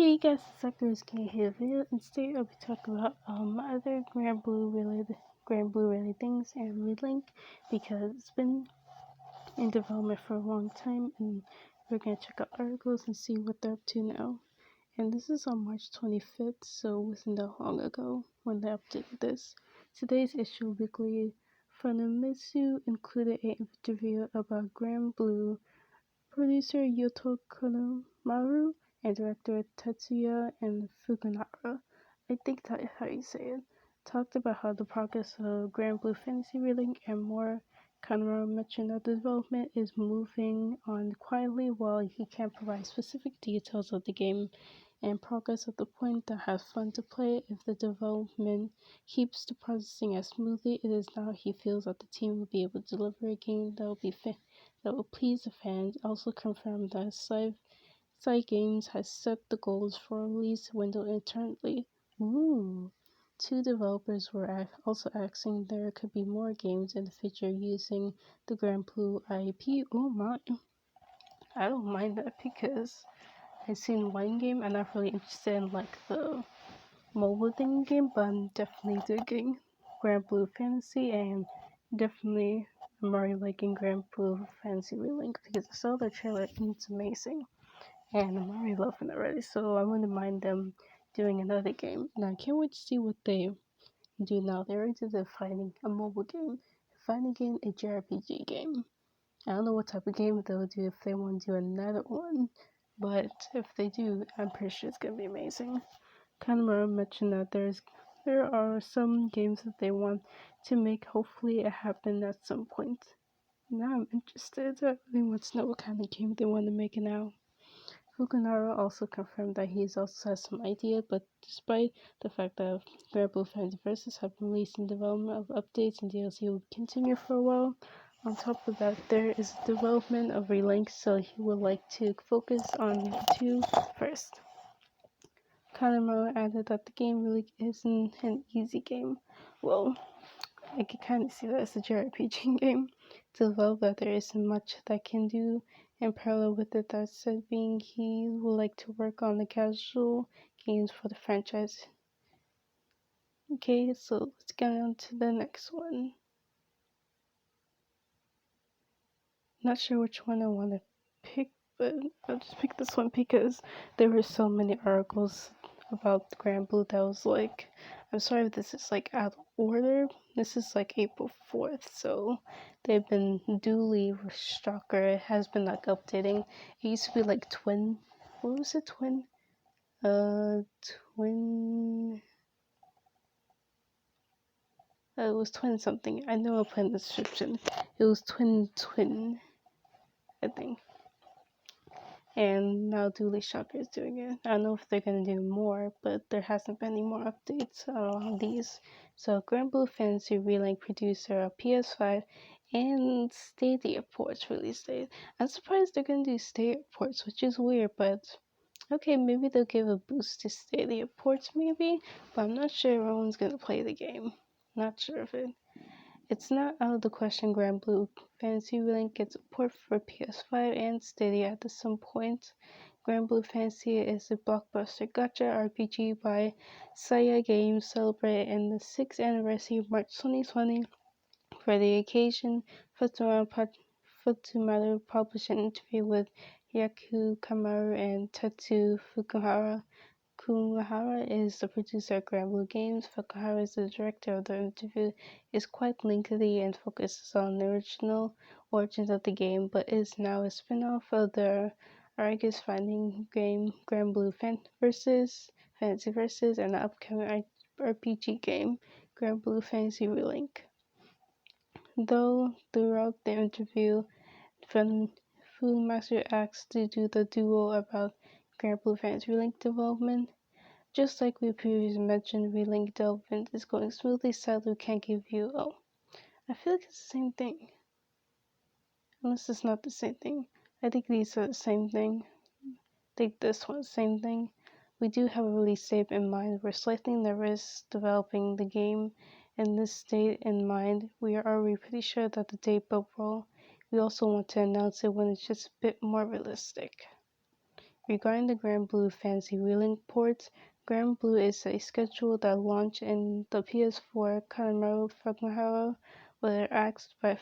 Hey guys, it's SAKURA-ROSEGAMER here video, and today I'll be talking about other Granblue related things and Relink, because it's been in development for a long time and we're gonna check out articles and see what they're up to now. And this is on March 25th, so it wasn't that long ago when they updated this. Today's issue weekly Funamitsu included an interview about Granblue producer Yoto Konomaru and director Tetsuya and Fukunaga, I think that's how you say it, talked about how the progress of Granblue Fantasy Relink and more. Konomaru mentioned that the development is moving on quietly while he can't provide specific details of the game and progress at the point that has fun to play. If the development keeps the processing as smoothly it is now, he feels that the team will be able to deliver a game that will please the fans. Also confirmed that Side Games has set the goals for a release window internally. Ooh. Two developers were also asking there could be more games in the future using the Granblue IP. Oh my. I don't mind that because I've seen one game. I'm not really interested in like the mobile thing game, but I'm definitely digging Granblue Fantasy, and definitely I'm already liking Granblue Fantasy Relink because I saw the trailer and it's amazing, and I'm already loving it already, so I wouldn't mind them doing another game. And I can't wait to see what they do now. They're into defining a mobile game, a JRPG game. I don't know what type of game they'll do if they want to do another one, but if they do, I'm pretty sure it's gonna be amazing. Konomaru mentioned that there are some games that they want to make. Hopefully it happen at some point. Now I'm interested. I really want to know what kind of game they want to make now. Fukunaga also confirmed that he also has some idea, but despite the fact that Granblue Fantasy Versus have been releasing development of updates and DLC will continue for a while. On top of that, there is development of Relink, so he would like to focus on the two first. Konomaru added that the game really isn't an easy game. Well, I can kind of see that as a JRPG game. To develop that there isn't much that can do in parallel with it. That said, being he would like to work on the casual games for the franchise. Okay, so let's get on to the next one. Not sure which one I want to pick, but I'll just pick this one because there were so many articles about Granblue that was like, I'm sorry if this is like out of order. This is like April 4th, so they've been duly stalker. It has been like updating. It used to be like twin. What was it? Twin. It was twin something. I know I'll put in the description. It was twin, I think. And now Dually Shocker is doing it. I don't know if they're gonna do more, but there hasn't been any more updates on these. So Granblue Fantasy Relink producer of PS5 and Stadia ports release date. I'm surprised they're gonna do Stadia ports, which is weird, but okay, maybe they'll give a boost to Stadia ports maybe, but I'm not sure everyone's gonna play the game. Not sure of it. It's not out of the question Granblue Fantasy Relink gets a port for PS5 and Stadia at some point. Granblue Fantasy is a blockbuster gacha RPG by Side Games celebrating the 6th anniversary of March 2020. For the occasion, Fukunaga published an interview with Yaku Kamaru and Tetsu Fukuhara. Kumahara is the producer of Granblue Games. Fukuhara is the director. Of the interview is quite lengthy and focuses on the original origins of the game, but is now a spin-off of the Argus fighting game Granblue Fantasy Versus, and the upcoming RPG game Granblue Fantasy Relink. Though throughout the interview, Fumaster asked to do the duo about Granblue Fantasy Relink development. Just like we previously mentioned, Relink development is going smoothly. Sadly, we can't give you. Oh, I feel like it's the same thing. Unless it's not the same thing. I think these are the same thing. I think this one's the same thing. We do have a release date in mind. We're slightly nervous developing the game in this date in mind. We are already pretty sure that the date will roll. We also want to announce it when it's just a bit more realistic. Regarding the Granblue Fantasy Relink ports, Granblue is a schedule that launched in the PS4. Kanemaru Fukuhara were asked by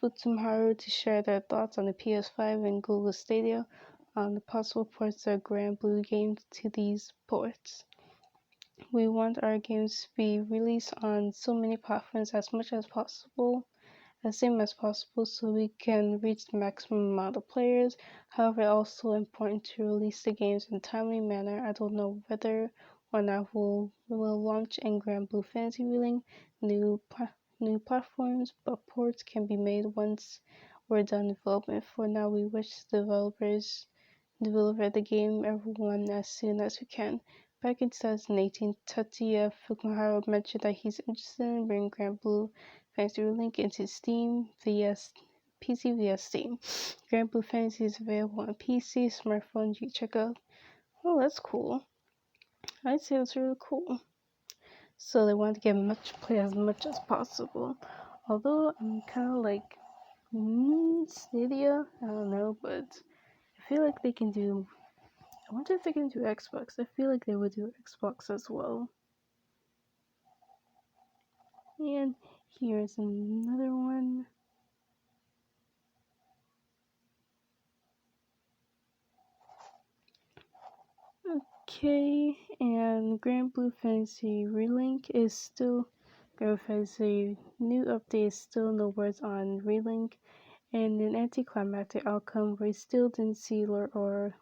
Futsuharu to share their thoughts on the PS5 and Google Stadia on the possible ports of Granblue games to these ports. We want our games to be released on so many platforms as much as possible, as soon as possible, so we can reach the maximum amount of players. However, it's also important to release the games in a timely manner. I don't know whether or not we'll launch in Granblue Fantasy Relink new platforms, but ports can be made once we're done development. For now, we wish developers deliver the game everyone as soon as we can. Back in 2018, Tatsuya Fukuhara mentioned that he's interested in bringing Granblue Fantasy Relink into Steam via PC via Steam. Granblue Fantasy is available on PC, smartphone. You can check out. Oh, that's cool. I'd say that's really cool. So they want to get play as much as possible. Although I'm kind of like, Stadia. I don't know, but I feel like they can do. I wonder if they can do Xbox. I feel like they would do Xbox as well. And here's another one. Okay, and Granblue Fantasy Relink is still Granblue Fantasy new update is still no words on Relink, and an anticlimactic outcome we still didn't see or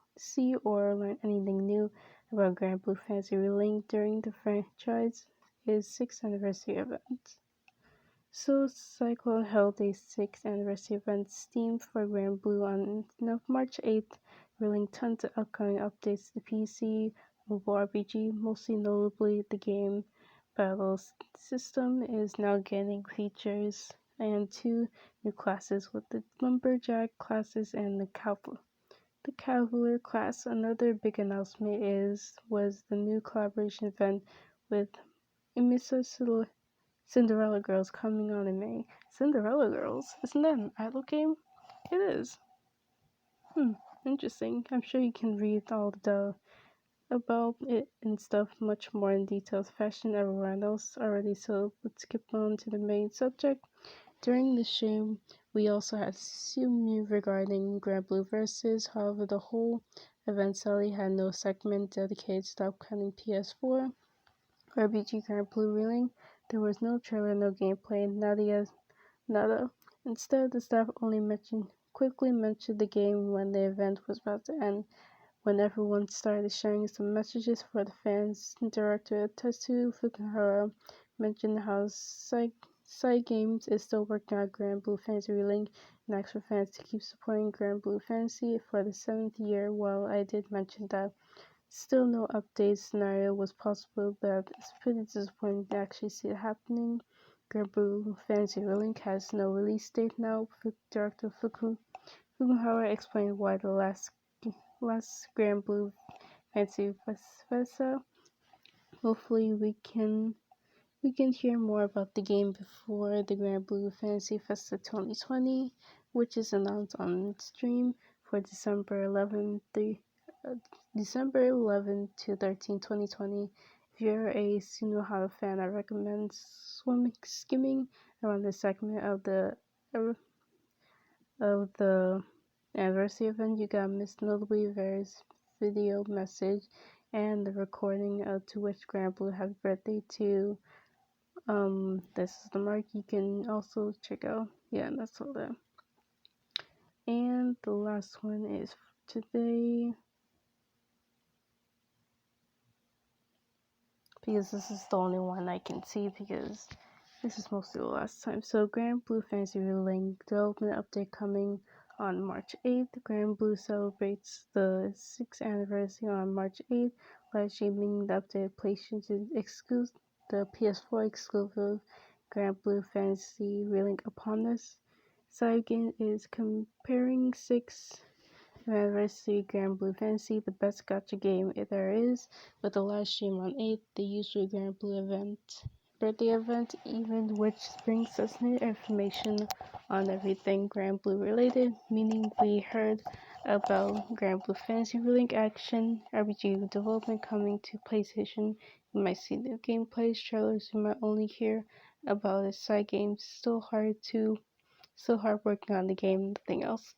learn anything new about Granblue Fantasy Relink during the franchise's 6th anniversary event. So CaLj held a 6th anniversary event Steam for Granblue on March 8th, revealing tons of upcoming updates to the PC, mobile RPG, mostly notably the game battle system is now gaining features and 2 new classes with the Lumberjack classes and the Cavalier class. Another big announcement was the new collaboration event with Imisa Cinderella Girls coming on in May. Cinderella Girls? Isn't that an idol game? It is. Interesting. I'm sure you can read all about it and stuff much more in detailed fashion everyone else already, so let's skip on to the main subject. During the stream, we also had some news regarding Granblue Versus. However, the whole event sadly had no segment dedicated to the upcoming PS4 RPG Granblue Relink. There was no trailer, no gameplay, nada. Instead, the staff only quickly mentioned the game when the event was about to end. When everyone started sharing some messages for the fans, director Tetsu Fukuhara mentioned how Games is still working on Granblue Fantasy Relink and asked for fans to keep supporting Granblue Fantasy for the 7th year. While I did mention that still no update scenario was possible, but it's pretty disappointing to actually see it happening. Granblue Fantasy Relink has no release date now. Director Fukuhara explained why the last Granblue Fantasy Festa. Hopefully we can hear more about the game before the Granblue Fantasy Festa 2020, which is announced on stream for December 11 to 13, 2020. If you're a Sunohara fan, I recommend skimming around the segment of the anniversary event. You got Miss Notably Various video message and the recording to which Granblue happy birthday to this is the mark. You can also check out. Yeah, that's all that. And the last one is today, because this is the only one I can see because this is mostly the last time. So Granblue Fantasy Relink development update coming on March 8th. Granblue celebrates the 6th anniversary on March 8th, live streaming the updated PlayStation exclusive, the PS4 exclusive Granblue Fantasy Relink upon us. Cygen is comparing 6th anniversary Granblue Fantasy, the best gacha game there is, with a live stream on 8th, the usual Granblue birthday event, even which brings us new information on everything Granblue related, meaning we heard about Granblue Fantasy Relink action RPG development coming to PlayStation. You might see new gameplays, trailers. You might only hear about its side games. Still hard working on the game. Nothing else.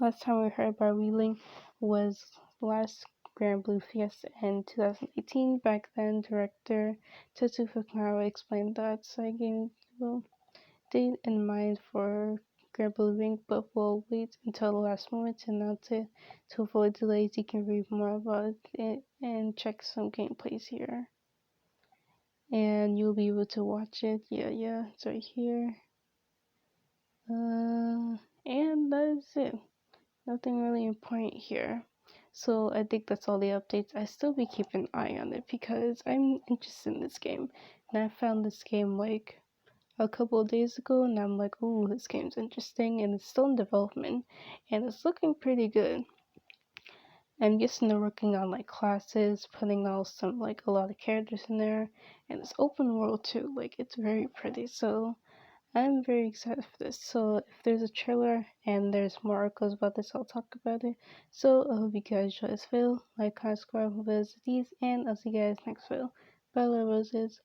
Last time we heard about Relink was last Granblue Fiesta in 2018. Back then, director Tetsu Fukunaga explained that side game will date in mind for Granblue Relink, but will wait until the last moment to announce it. To avoid delays, you can read more about it and check some gameplays here. And you'll be able to watch it. Yeah, it's right here. And that is it. Nothing really important here. So I think that's all the updates. I still be keeping an eye on it because I'm interested in this game. And I found this game like a couple of days ago and I'm like, ooh, this game's interesting and it's still in development and it's looking pretty good. I'm guessing they're working on like classes, putting all some like a lot of characters in there, and it's open world too. Like it's very pretty. So I'm very excited for this. So if there's a trailer and there's more articles about this, I'll talk about it. So I hope you guys enjoy this video. Like, comment, subscribe, visit these, and I'll see you guys next video. Bye, little roses.